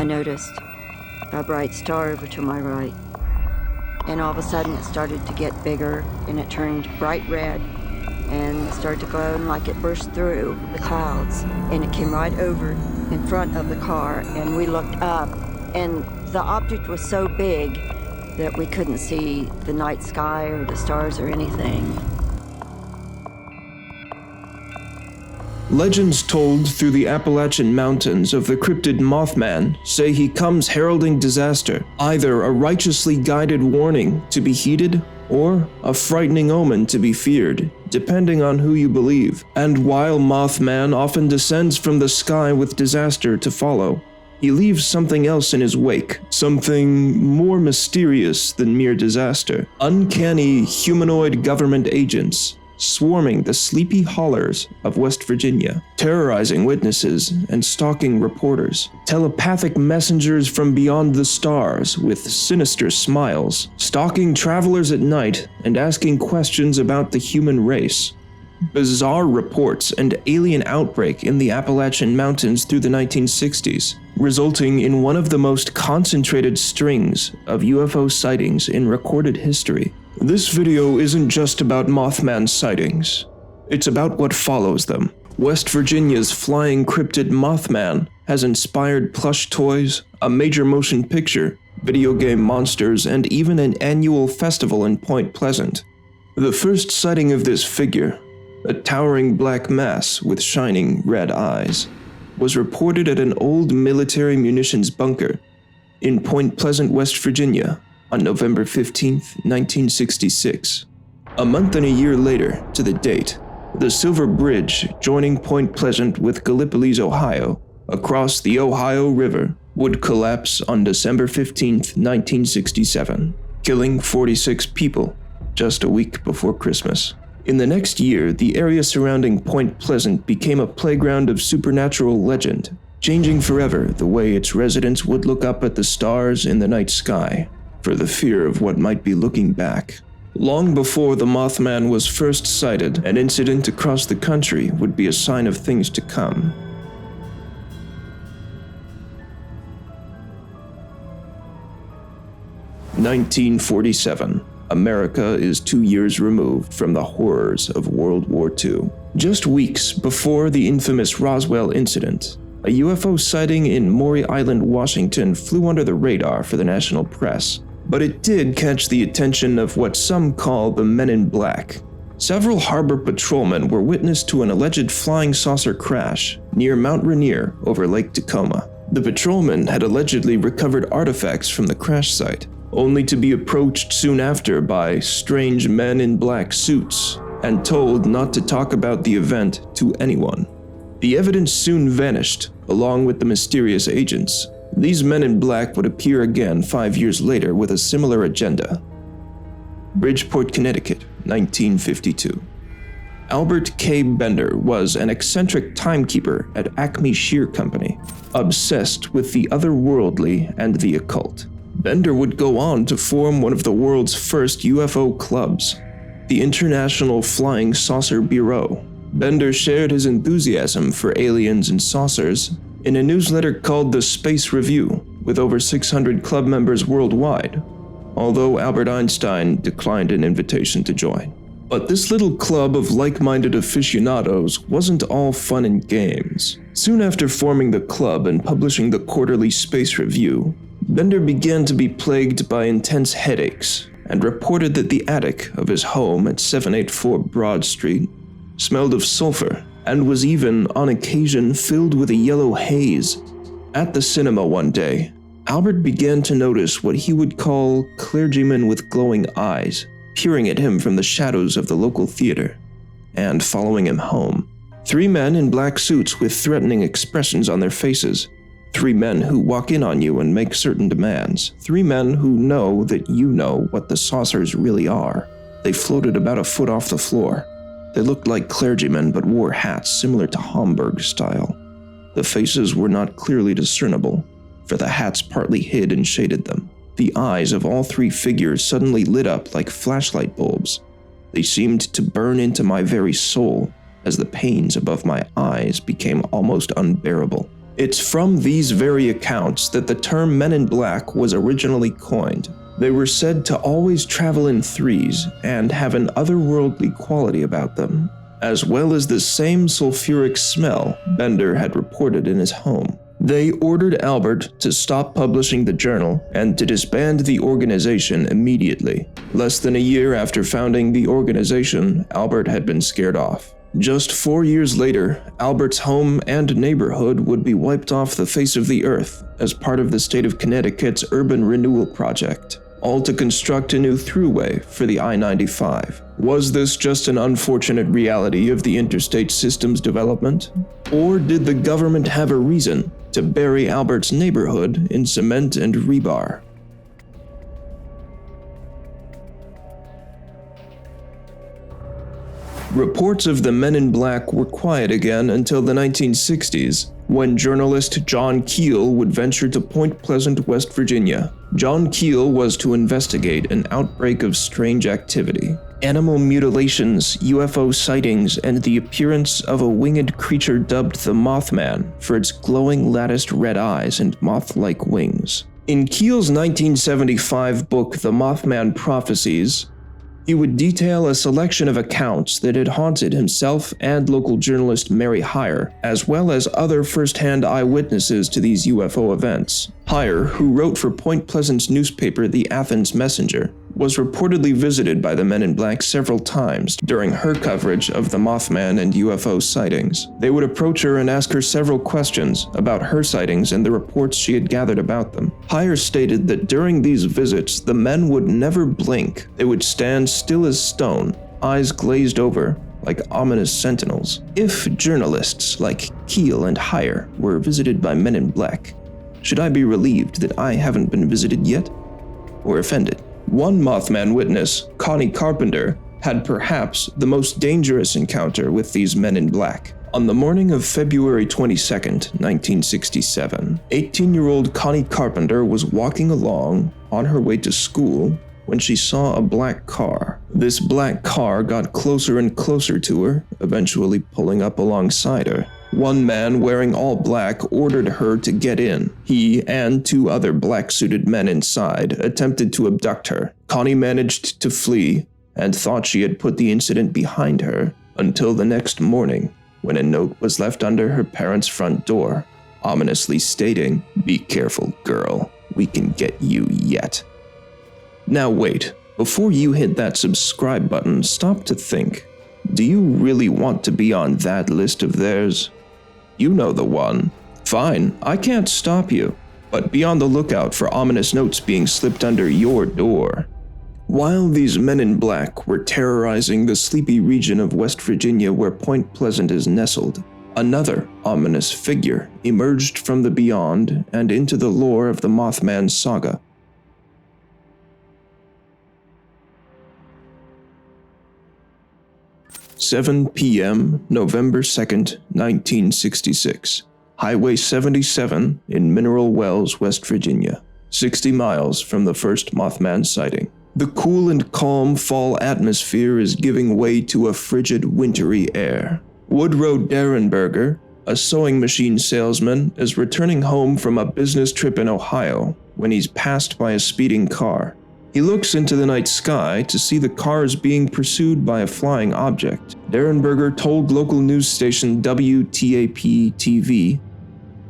I noticed a bright star over to my right. And all of a sudden it started to get bigger and it turned bright red and started to glow like it burst through the clouds. And it came right over in front of the car, and we looked up, and the object was so big that we couldn't see the night sky or the stars or anything. Legends told through the Appalachian Mountains of the cryptid Mothman say he comes heralding disaster, either a righteously guided warning to be heeded or a frightening omen to be feared, depending on who you believe. And while Mothman often descends from the sky with disaster to follow, he leaves something else in his wake, something more mysterious than mere disaster. Uncanny humanoid government agents swarming the sleepy hollers of West Virginia, terrorizing witnesses and stalking reporters. Telepathic messengers from beyond the stars with sinister smiles, stalking travelers at night and asking questions about the human race. Bizarre reports and alien outbreak in the Appalachian Mountains through the 1960s, resulting in one of the most concentrated strings of UFO sightings in recorded history. This video isn't just about Mothman sightings. It's about what follows them. West Virginia's flying cryptid Mothman has inspired plush toys, a major motion picture, video game monsters, and even an annual festival in Point Pleasant. The first sighting of this figure, a towering black mass with shining red eyes, was reported at an old military munitions bunker in Point Pleasant, West Virginia, on November 15, 1966. A month and a year later to the date, the Silver Bridge joining Point Pleasant with Gallipolis, Ohio, across the Ohio River, would collapse on December 15, 1967, killing 46 people just a week before Christmas. In the next year, the area surrounding Point Pleasant became a playground of supernatural legend, changing forever the way its residents would look up at the stars in the night sky, for the fear of what might be looking back. Long before the Mothman was first sighted, an incident across the country would be a sign of things to come. (1947). America is 2 years removed from the horrors of World War II. Just weeks before the infamous Roswell incident, a UFO sighting in Maury Island, Washington flew under the radar for the national press. But it did catch the attention of what some call the Men in Black. Several harbor patrolmen were witness to an alleged flying saucer crash near Mount Rainier over Lake Tacoma. The patrolmen had allegedly recovered artifacts from the crash site, only to be approached soon after by strange men in black suits and told not to talk about the event to anyone. The evidence soon vanished, along with the mysterious agents. These men in black would appear again 5 years later with a similar agenda. Bridgeport, Connecticut, 1952. Albert K. Bender was an eccentric timekeeper at Acme Shear Company, obsessed with the otherworldly and the occult. Bender would go on to form one of the world's first UFO clubs, the International Flying Saucer Bureau. Bender shared his enthusiasm for aliens and saucers in a newsletter called the Space Review, with over 600 club members worldwide, although Albert Einstein declined an invitation to join. But this little club of like-minded aficionados wasn't all fun and games. Soon after forming the club and publishing the quarterly Space Review, Bender began to be plagued by intense headaches and reported that the attic of his home at 784 Broad Street smelled of sulfur and was even, on occasion, filled with a yellow haze. At the cinema one day, Albert began to notice what he would call clergymen with glowing eyes, peering at him from the shadows of the local theater, and following him home. 3 men in black suits with threatening expressions on their faces. 3 men who walk in on you and make certain demands. 3 men who know that you know what the saucers really are. They floated about a foot off the floor. They looked like clergymen but wore hats similar to Homburg style. The faces were not clearly discernible, for the hats partly hid and shaded them. The eyes of all 3 figures suddenly lit up like flashlight bulbs. They seemed to burn into my very soul as the pains above my eyes became almost unbearable. It's from these very accounts that the term Men in Black was originally coined. They were said to always travel in threes and have an otherworldly quality about them, as well as the same sulfuric smell Bender had reported in his home. They ordered Albert to stop publishing the journal and to disband the organization immediately. Less than a year after founding the organization, Albert had been scared off. Just 4 years later, Albert's home and neighborhood would be wiped off the face of the earth as part of the state of Connecticut's urban renewal project, all to construct a new throughway for the I-95. Was this just an unfortunate reality of the interstate system's development? Or did the government have a reason to bury Albert's neighborhood in cement and rebar? Reports of the Men in Black were quiet again until the 1960s, when journalist John Keel would venture to Point Pleasant, West Virginia. John Keel was to investigate an outbreak of strange activity. Animal mutilations, UFO sightings, and the appearance of a winged creature dubbed the Mothman for its glowing latticed red eyes and moth-like wings. In Keel's 1975 book, The Mothman Prophecies, he would detail a selection of accounts that had haunted himself and local journalist Mary Heyer, as well as other first-hand eyewitnesses to these UFO events. Heyer, who wrote for Point Pleasant's newspaper The Athens Messenger, was reportedly visited by the Men in Black several times during her coverage of the Mothman and UFO sightings. They would approach her and ask her several questions about her sightings and the reports she had gathered about them. Heyer stated that during these visits, the men would never blink. They would stand still as stone, eyes glazed over, like ominous sentinels. If journalists like Keel and Heyer were visited by Men in Black, should I be relieved that I haven't been visited yet? Or offended? One Mothman witness, Connie Carpenter, had perhaps the most dangerous encounter with these Men in Black. On the morning of February 22, 1967, 18-year-old Connie Carpenter was walking along on her way to school when she saw a black car. This black car got closer and closer to her, eventually pulling up alongside her. One man wearing all black ordered her to get in. He and two other black-suited men inside attempted to abduct her. Connie managed to flee and thought she had put the incident behind her until the next morning, when a note was left under her parents' front door, ominously stating, "Be careful, girl. We can get you yet." Now wait, before you hit that subscribe button, stop to think. Do you really want to be on that list of theirs? You know the one. Fine, I can't stop you, but be on the lookout for ominous notes being slipped under your door. While these Men in Black were terrorizing the sleepy region of West Virginia where Point Pleasant is nestled, another ominous figure emerged from the beyond and into the lore of the Mothman saga. "7 p.m., November 2nd, 1966. Highway 77 in Mineral Wells, West Virginia, 60 miles from the first Mothman sighting. The cool and calm fall atmosphere is giving way to a frigid, wintry air. Woodrow Derenberger, a sewing machine salesman, is returning home from a business trip in Ohio when he's passed by a speeding car. He looks into the night sky to see the cars being pursued by a flying object. Derenberger told local news station WTAP-TV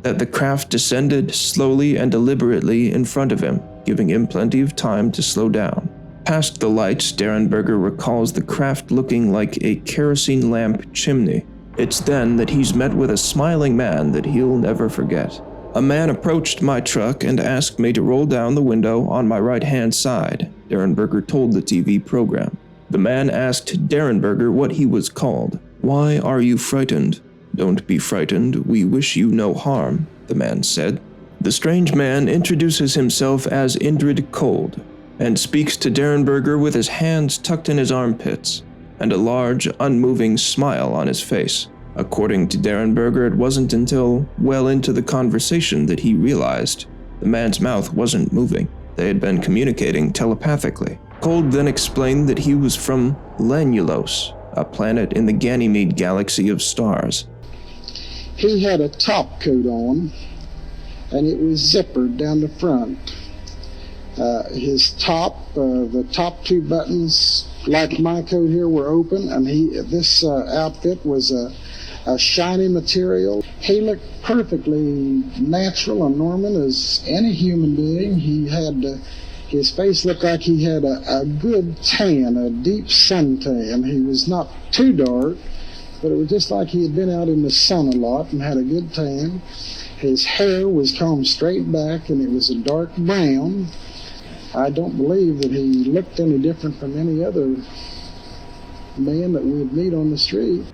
that the craft descended slowly and deliberately in front of him, giving him plenty of time to slow down. Past the lights, Derenberger recalls the craft looking like a kerosene lamp chimney. It's then that he's met with a smiling man that he'll never forget. "A man approached my truck and asked me to roll down the window on my right-hand side," Derenberger told the TV program. The man asked Derenberger what he was called. "Why are you frightened?" "Don't be frightened, we wish you no harm," the man said. The strange man introduces himself as Indrid Cold and speaks to Derenberger with his hands tucked in his armpits and a large, unmoving smile on his face. According to Derenberger, it wasn't until well into the conversation that he realized the man's mouth wasn't moving. They had been communicating telepathically. Cold then explained that he was from Lanulos, a planet in the Ganymede galaxy of stars. He had a top coat on, and it was zippered down the front. His top, the top two buttons, like my coat here, were open, and this outfit was a shiny material. He looked perfectly natural and normal as any human being. His face looked like he had a good tan, a deep sun tan. He was not too dark, but it was just like he had been out in the sun a lot and had a good tan. His hair was combed straight back, and it was a dark brown. I don't believe that he looked any different from any other man that we'd meet on the street.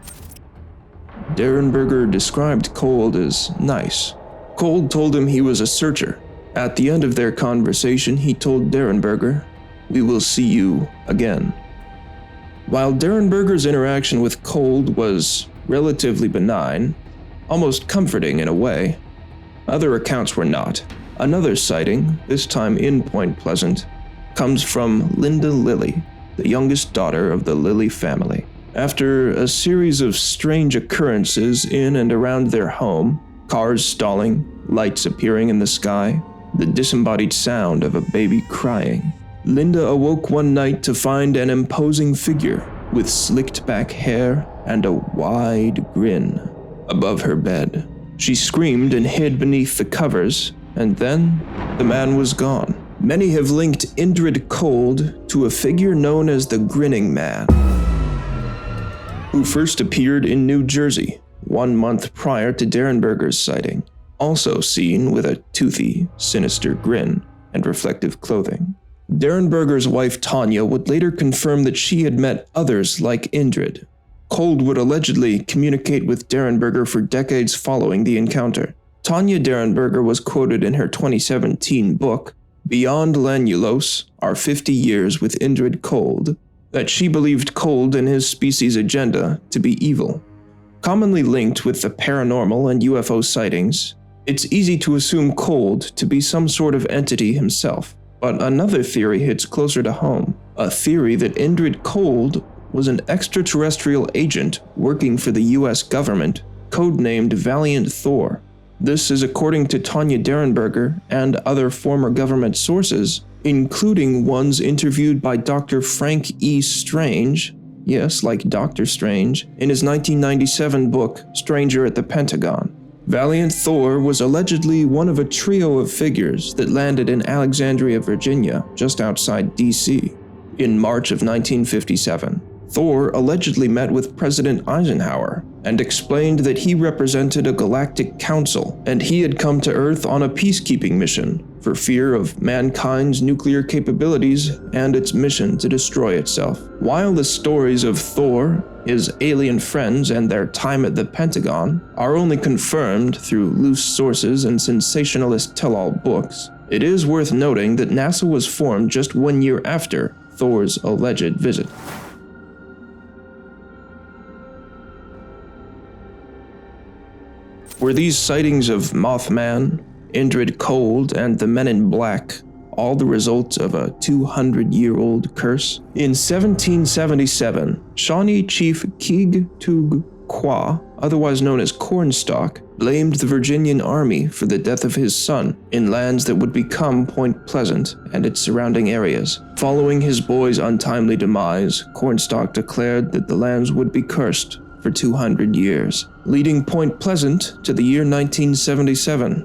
Derenberger described Cold as nice. Cold told him he was a searcher. At the end of their conversation, he told Derenberger, "We will see you again." While Derenberger's interaction with Cold was relatively benign, almost comforting in a way, other accounts were not. Another sighting, this time in Point Pleasant, comes from Linda Lilly, the youngest daughter of the Lilly family. After a series of strange occurrences in and around their home, cars stalling, lights appearing in the sky, the disembodied sound of a baby crying, Linda awoke one night to find an imposing figure with slicked back hair and a wide grin above her bed. She screamed and hid beneath the covers, and then the man was gone. Many have linked Indrid Cold to a figure known as the Grinning Man, who first appeared in New Jersey 1 month prior to Derenberger's sighting, also seen with a toothy, sinister grin and reflective clothing. Derenberger's wife Tanya would later confirm that she had met others like Indrid. Cold would allegedly communicate with Derenberger for decades following the encounter. Tanya Derenberger was quoted in her 2017 book, Beyond Lanulos, Our 50 Years with Indrid Cold, that she believed Cold and his species' agenda to be evil. Commonly linked with the paranormal and UFO sightings, it's easy to assume Cold to be some sort of entity himself. But another theory hits closer to home, a theory that Indrid Cold was an extraterrestrial agent working for the US government, codenamed Valiant Thor. This is according to Tanya Derenberger and other former government sources, including ones interviewed by Dr. Frank E. Strange, yes, like Dr. Strange, in his 1997 book, Stranger at the Pentagon. Valiant Thor was allegedly one of a trio of figures that landed in Alexandria, Virginia, just outside D.C. in March of 1957. Thor allegedly met with President Eisenhower and explained that he represented a galactic council and he had come to Earth on a peacekeeping mission for fear of mankind's nuclear capabilities and its mission to destroy itself. While the stories of Thor, his alien friends, and their time at the Pentagon are only confirmed through loose sources and sensationalist tell-all books, it is worth noting that NASA was formed just 1 year after Thor's alleged visit. Were these sightings of Mothman, Indrid Cold, and the Men in Black all the result of a 200-year-old curse? In 1777, Shawnee Chief Keeg Tug Qua, otherwise known as Cornstalk, blamed the Virginian army for the death of his son in lands that would become Point Pleasant and its surrounding areas. Following his boy's untimely demise, Cornstalk declared that the lands would be cursed for 200 years, leading Point Pleasant to the year 1977,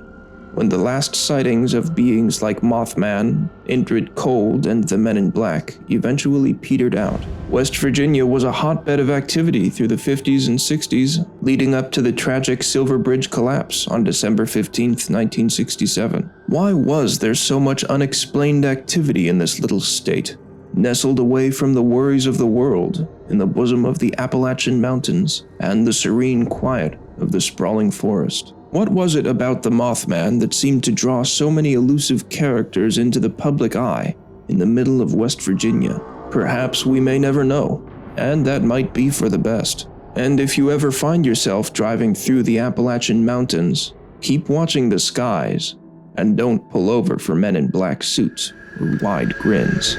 when the last sightings of beings like Mothman, Indrid Cold, and the Men in Black eventually petered out. West Virginia was a hotbed of activity through the 50s and 60s, leading up to the tragic Silver Bridge collapse on December 15, 1967. Why was there so much unexplained activity in this little state, nestled away from the worries of the world in the bosom of the Appalachian Mountains and the serene quiet of the sprawling forest? What was it about the Mothman that seemed to draw so many elusive characters into the public eye in the middle of West Virginia? Perhaps we may never know, and that might be for the best. And if you ever find yourself driving through the Appalachian Mountains, keep watching the skies and don't pull over for Men in Black suits or wide grins.